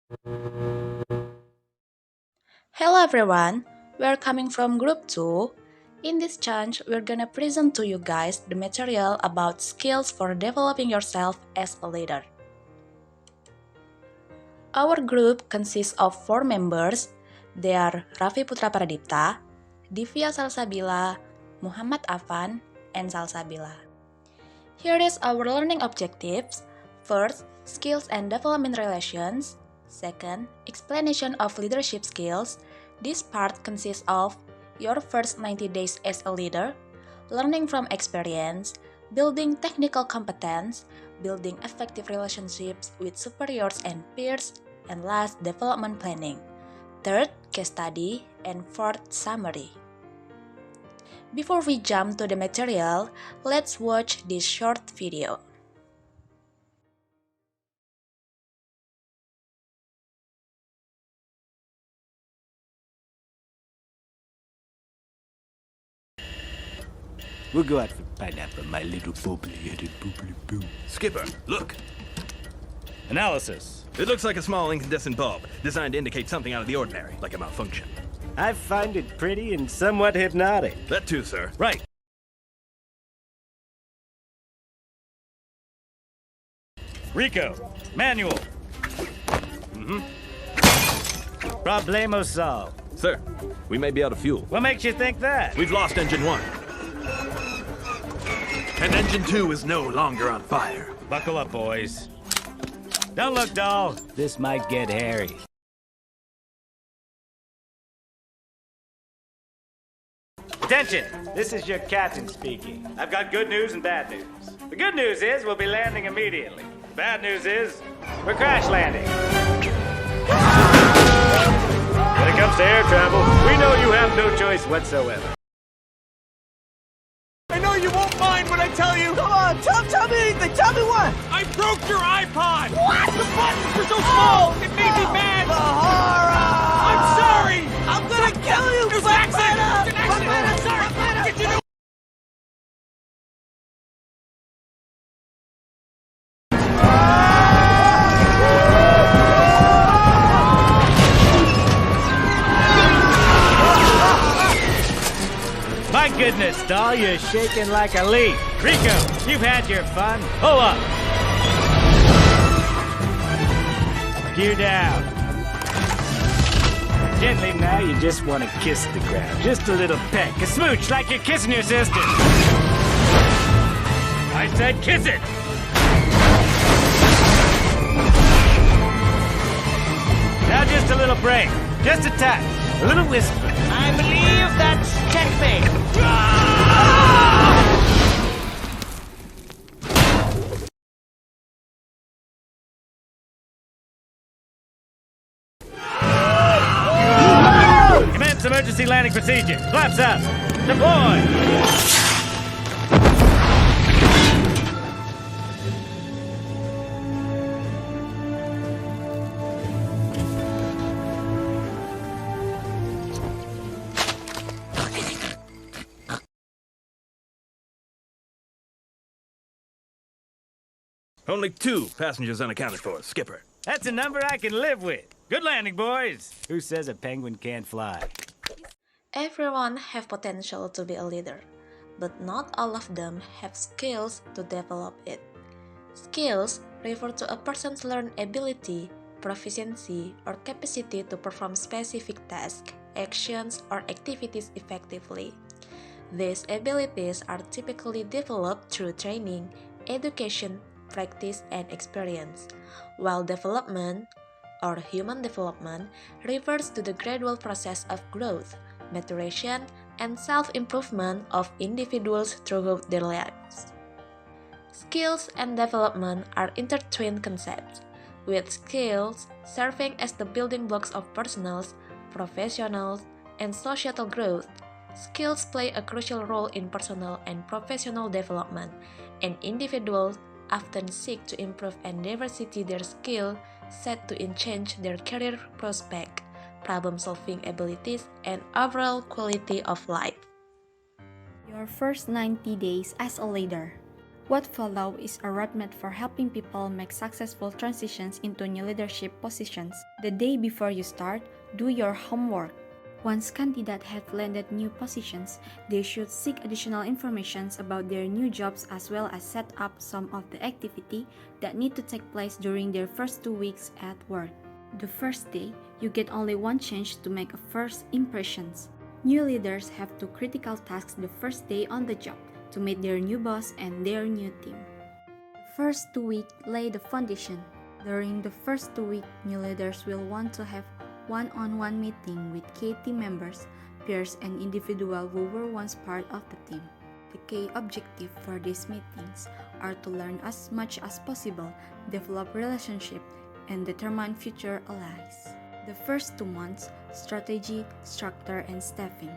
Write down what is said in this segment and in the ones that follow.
Hello everyone, we're coming from group 2. In this challenge, we're gonna present to you guys the material about skills for developing yourself as a leader. Our group consists of 4 members. They are Rafi Putra Pradipta, Divia Salsabila, Muhammad Affan, and Salsabila. Here is our learning objectives. First, skills and development relations. Second, explanation of leadership skills. This part consists of your first 90 days as a leader, learning from experience, building technical competence, building effective relationships with superiors and peers, and last, development planning. Third, case study, and fourth, summary. Before we jump to the material, let's watch this short video. We'll go out for pineapple, my little bubbly-headed bubbly boo. Skipper, look. Analysis. It looks like a small incandescent bulb, designed to indicate something out of the ordinary, like a malfunction. I find it pretty and somewhat hypnotic. That too, sir. Right. Rico, manual. Problemo solved. Sir, we may be out of fuel. What makes you think that? We've lost engine 1. And engine 2 is no longer on fire. Buckle up, boys. Don't look dull. This might get hairy. Attention! This is your captain speaking. I've got good news and bad news. The good news is we'll be landing immediately. The bad news is we're crash landing. When it comes to air travel, we know you have no choice whatsoever. I know you won't mind when I tell you. Come on, tell me anything. Tell me what? I broke your iPod. What? The buttons were so small. It made me mad. The horror! I'm sorry. I'm gonna kill you, It was an accident. It was an accident. I'm sorry. Did you know? My goodness, doll, you're shaking like a leaf. Rico, you've had your fun. Pull up. Gear down. Gently now, you just want to kiss the ground. Just a little peck, a smooch like you're kissing your sister. I said kiss it. Now just a little break. Just a tap. A little whisper. I believe that's checkmate. Commence emergency landing procedure. Flaps up. Deploy. Only 2 passengers unaccounted for, Skipper. That's a number I can live with. Good landing, boys. Who says a penguin can't fly? Everyone have potential to be a leader, but not all of them have skills to develop it. Skills refer to a person's learned ability, proficiency, or capacity to perform specific tasks, actions, or activities effectively. These abilities are typically developed through training, education, practice, and experience, while development, or human development, refers to the gradual process of growth, maturation, and self-improvement of individuals throughout their lives. Skills and development are intertwined concepts, with skills serving as the building blocks of personal, professional, and societal growth. Skills play a crucial role in personal and professional development, and individuals often seek to improve and diversify their skill set to enhance their career prospect, problem-solving abilities, and overall quality of life. Your first 90 days as a leader. What follows is a roadmap for helping people make successful transitions into new leadership positions. The day before you start, do your homework. Once candidates have landed new positions, they should seek additional information about their new jobs as well as set up some of the activity that need to take place during their first 2 weeks at work. The first day, you get only one chance to make a first impressions. New leaders have two critical tasks the first day on the job: to meet their new boss and their new team. The first 2 weeks lay the foundation. During the first 2 weeks, new leaders will want to have one-on-one meeting with key team members, peers, and individuals who were once part of the team. The key objective for these meetings are to learn as much as possible, develop relationships, and determine future allies. The first 2 months, strategy, structure, and staffing.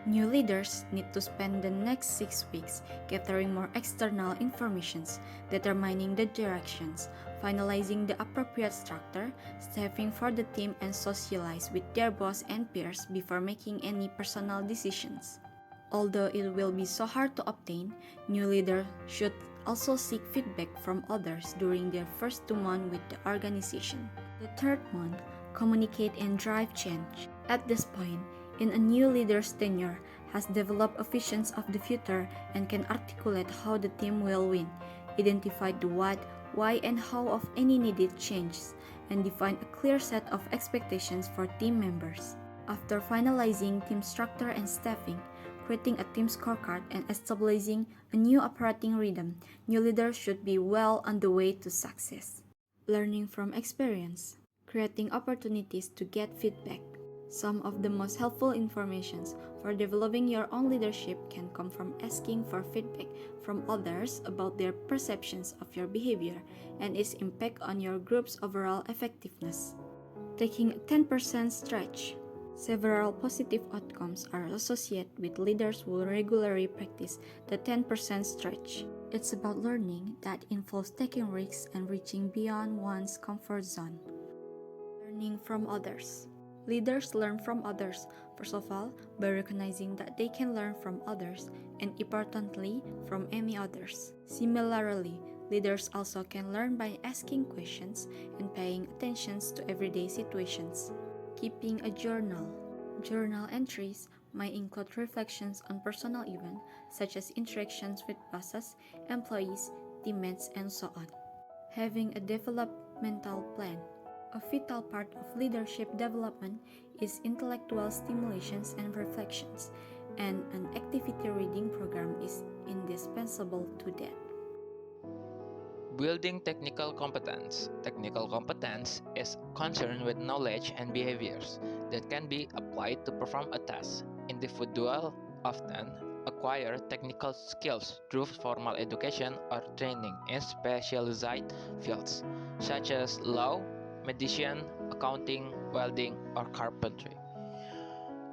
New leaders need to spend the next 6 weeks gathering more external information, determining the directions, finalizing the appropriate structure, staffing for the team, and socialize with their boss and peers before making any personal decisions. Although it will be so hard to obtain, new leaders should also seek feedback from others during their first 2 months with the organization. The third month, communicate and drive change. At this point, in a new leader's tenure, has developed a vision of the future and can articulate how the team will win, identify the what, why, and how of any needed changes, and define a clear set of expectations for team members. After finalizing team structure and staffing, creating a team scorecard, and establishing a new operating rhythm, new leaders should be well on the way to success. Learning from experience, creating opportunities to get feedback. Some of the most helpful information for developing your own leadership can come from asking for feedback from others about their perceptions of your behavior and its impact on your group's overall effectiveness. Taking a 10% stretch. Several positive outcomes are associated with leaders who regularly practice the 10% stretch. It's about learning that involves taking risks and reaching beyond one's comfort zone. Learning from others. Leaders learn from others, first of all, by recognizing that they can learn from others, and importantly, from any others. Similarly, leaders also can learn by asking questions and paying attention to everyday situations. Keeping a journal. Journal entries might include reflections on personal events, such as interactions with bosses, employees, teammates, and so on. Having a developmental plan. A vital part of leadership development is intellectual stimulations and reflections, and an activity reading program is indispensable to that. Building technical competence. Technical competence is concerned with knowledge and behaviors that can be applied to perform a task. Individuals often acquire technical skills through formal education or training in specialized fields, such as law, medicine, accounting, welding, or carpentry.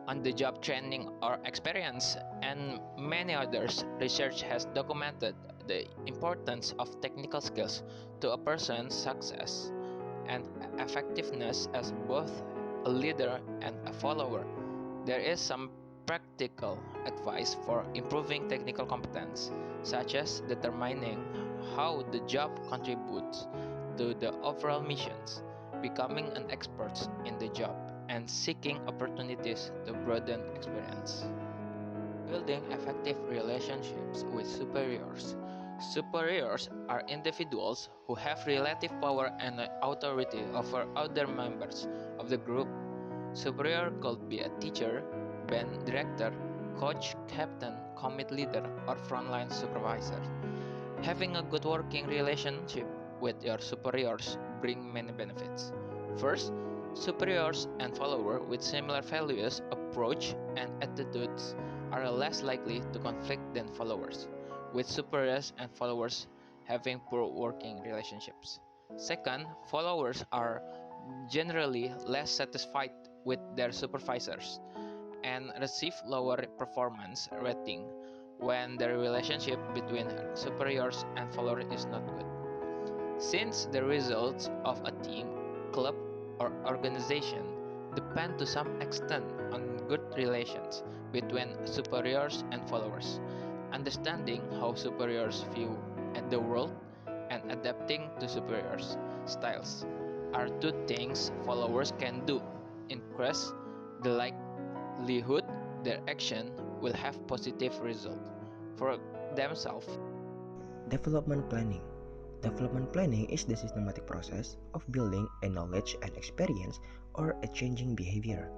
On-the-job training or experience, and many others, research has documented the importance of technical skills to a person's success and effectiveness as both a leader and a follower. There is some practical advice for improving technical competence, such as determining how the job contributes to the overall missions, becoming an expert in the job, and seeking opportunities to broaden experience. Building effective relationships with superiors. Superiors are individuals who have relative power and authority over other members of the group. Superior could be a teacher, band director, coach, captain, committee leader, or frontline supervisor. Having a good working relationship with your superiors bring many benefits. First, superiors and followers with similar values, approach, and attitudes are less likely to conflict than followers, with superiors and followers having poor working relationships. Second, followers are generally less satisfied with their supervisors and receive lower performance rating when the relationship between superiors and followers is not good. Since the results of a team, club, or organization depend to some extent on good relations between superiors and followers, understanding how superiors view and the world, and adapting to superiors' styles are two things followers can do. Increase the likelihood their action will have positive result for themselves. Development planning. Development planning is the systematic process of building a knowledge and experience or a changing behavior.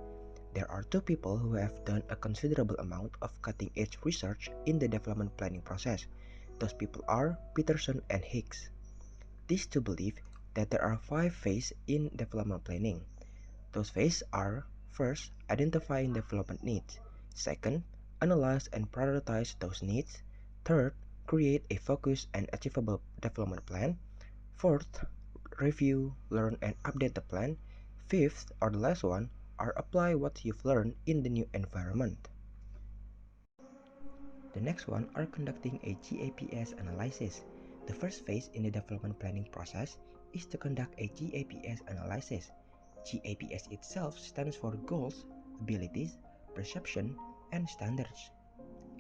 There are two people who have done a considerable amount of cutting-edge research in the development planning process. Those people are Peterson and Hicks. These two believe that there are 5 phases in development planning. Those phases are: first, identifying development needs; second, analyze and prioritize those needs; third, create a focused and achievable development plan; fourth, review, learn, and update the plan; fifth, or the last one, are apply what you've learned in the new environment. The next one are conducting a GAPS analysis. The first phase in the development planning process is to conduct a GAPS analysis. GAPS itself stands for Goals, Abilities, Perception, and Standards.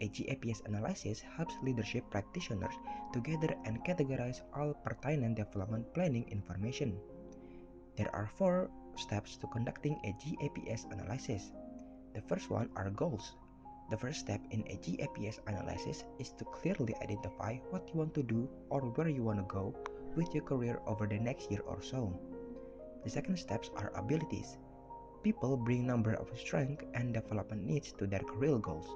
A GAPS analysis helps leadership practitioners to gather and categorize all pertinent development planning information. There are 4 steps to conducting a GAPS analysis. The first one are goals. The first step in a GAPS analysis is to clearly identify what you want to do or where you want to go with your career over the next year or so. The second steps are abilities. People bring number of strengths and development needs to their career goals.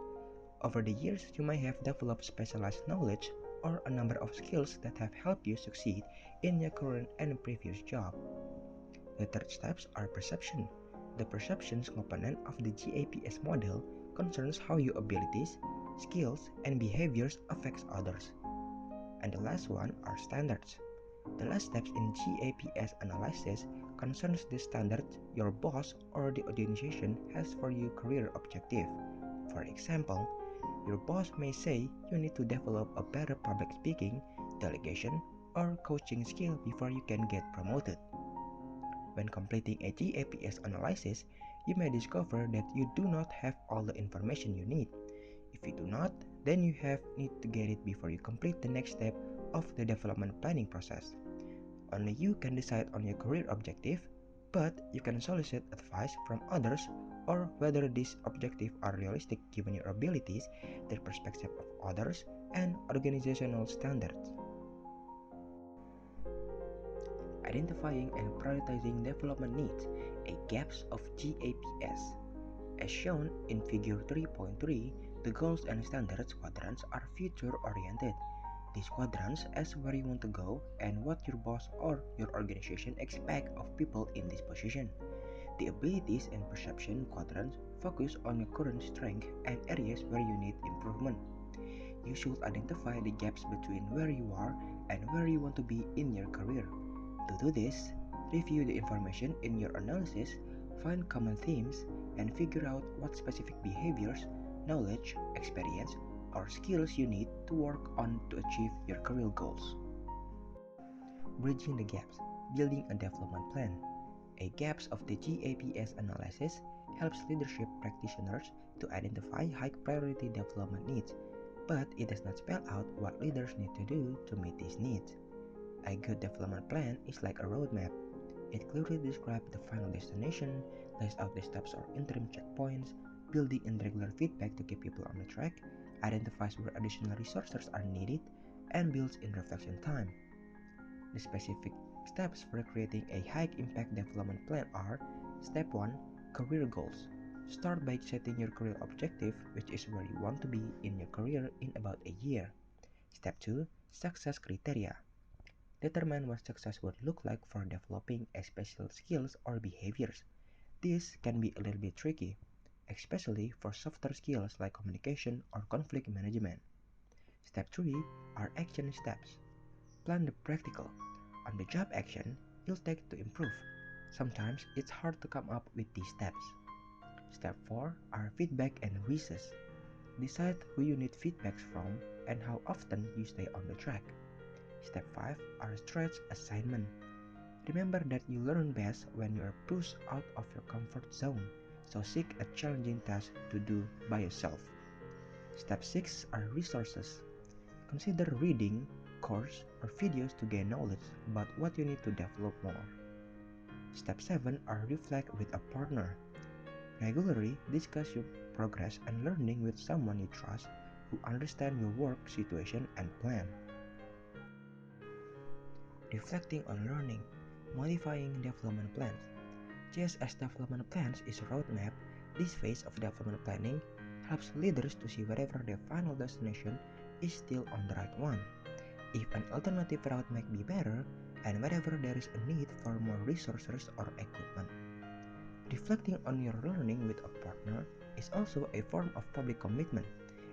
Over the years, you may have developed specialized knowledge or a number of skills that have helped you succeed in your current and previous job. The third steps are perception. The perceptions component of the GAPS model concerns how your abilities, skills, and behaviors affects others. And the last one are standards. The last steps in GAPS analysis concerns the standards your boss or the organization has for your career objective. For example, your boss may say you need to develop a better public speaking, delegation, or coaching skill before you can get promoted. When completing a GAPS analysis, you may discover that you do not have all the information you need. If you do not, then you need to get it before you complete the next step of the development planning process. Only you can decide on your career objective, but you can solicit advice from others or whether these objectives are realistic given your abilities, the perspective of others, and organizational standards. Identifying and prioritizing development needs, a gaps of GAPS. As shown in figure 3.3, the goals and standards quadrants are future-oriented. These quadrants as where you want to go and what your boss or your organization expect of people in this position. The abilities and perception quadrants focus on your current strength and areas where you need improvement. You should identify the gaps between where you are and where you want to be in your career. To do this, review the information in your analysis, find common themes, and figure out what specific behaviors, knowledge, experience, or skills you need to work on to achieve your career goals. Bridging the gaps, building a development plan. A gaps of the GAPS analysis helps leadership practitioners to identify high priority development needs, but it does not spell out what leaders need to do to meet these needs. A good development plan is like a roadmap. It clearly describes the final destination, lays out the steps or interim checkpoints, building in regular feedback to keep people on the track, identifies where additional resources are needed, and builds in reflection time. The specific steps for creating a high-impact development plan are: Step 1. Career goals. Start by setting your career objective, which is where you want to be in your career in about a year. Step 2. Success criteria. Determine what success would look like for developing a special skills or behaviors. This can be a little bit tricky, especially for softer skills like communication or conflict management. Step 3 are action steps. Plan the practical, on-the-job action you'll take to improve. Sometimes it's hard to come up with these steps. Step 4 are feedback and recess. Decide who you need feedbacks from and how often you stay on the track. Step 5 are stretch assignment. Remember that you learn best when you are pushed out of your comfort zone, so seek a challenging task to do by yourself. Step 6 are resources. Consider reading, course or videos to gain knowledge about what you need to develop more. Step 7 are reflect with a partner. Regularly discuss your progress and learning with someone you trust who understands your work situation and plan. Reflecting on learning, modifying development plans. Just as development plans is a roadmap, this phase of development planning helps leaders to see whether their final destination is still on the right one, if an alternative route might be better, and whether there is a need for more resources or equipment. Reflecting on your learning with a partner is also a form of public commitment,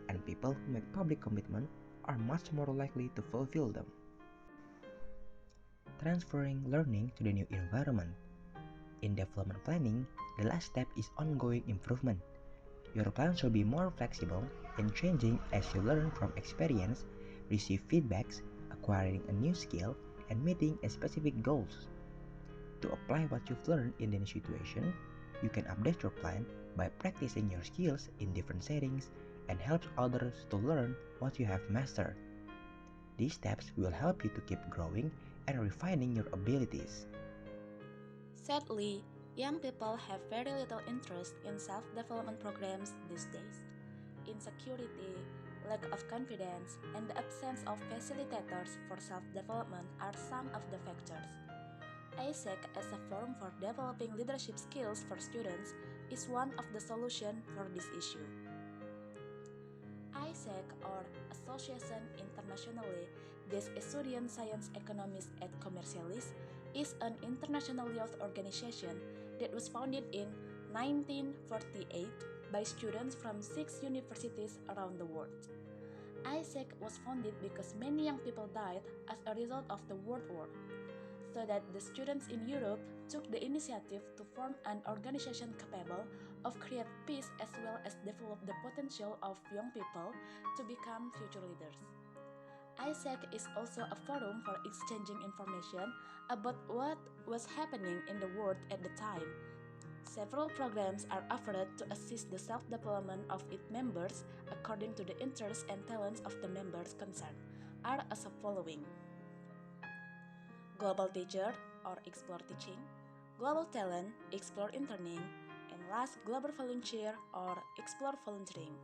and people who make public commitment are much more likely to fulfill them. Transferring learning to the new environment. In development planning, the last step is ongoing improvement. Your plan should be more flexible and changing as you learn from experience, receive feedbacks, acquiring a new skill, and meeting a specific goals. To apply what you've learned in the new situation, you can update your plan by practicing your skills in different settings and help others to learn what you have mastered. These steps will help you to keep growing and refining your abilities. Sadly, young people have very little interest in self-development programs these days. Insecurity, lack of confidence, and the absence of facilitators for self-development are some of the factors. ASEC as a forum for developing leadership skills for students is one of the solutions for this issue. ASEC, or Association Internationale des Étudiants Sciences Économiques et Commerciales, is an international youth organization that was founded in 1948 by students from 6 universities around the world. ASEC was founded because many young people died as a result of the World War, so that the students in Europe took the initiative to form an organization capable of create peace as well as develop the potential of young people to become future leaders. ASEC is also a forum for exchanging information about what was happening in the world at the time. Several programs are offered to assist the self-development of its members according to the interests and talents of the members concerned, are as following: Global Teacher, or Explore Teaching; Global Talent, Explore Interning; and last, Global Volunteer, or Explore Volunteering.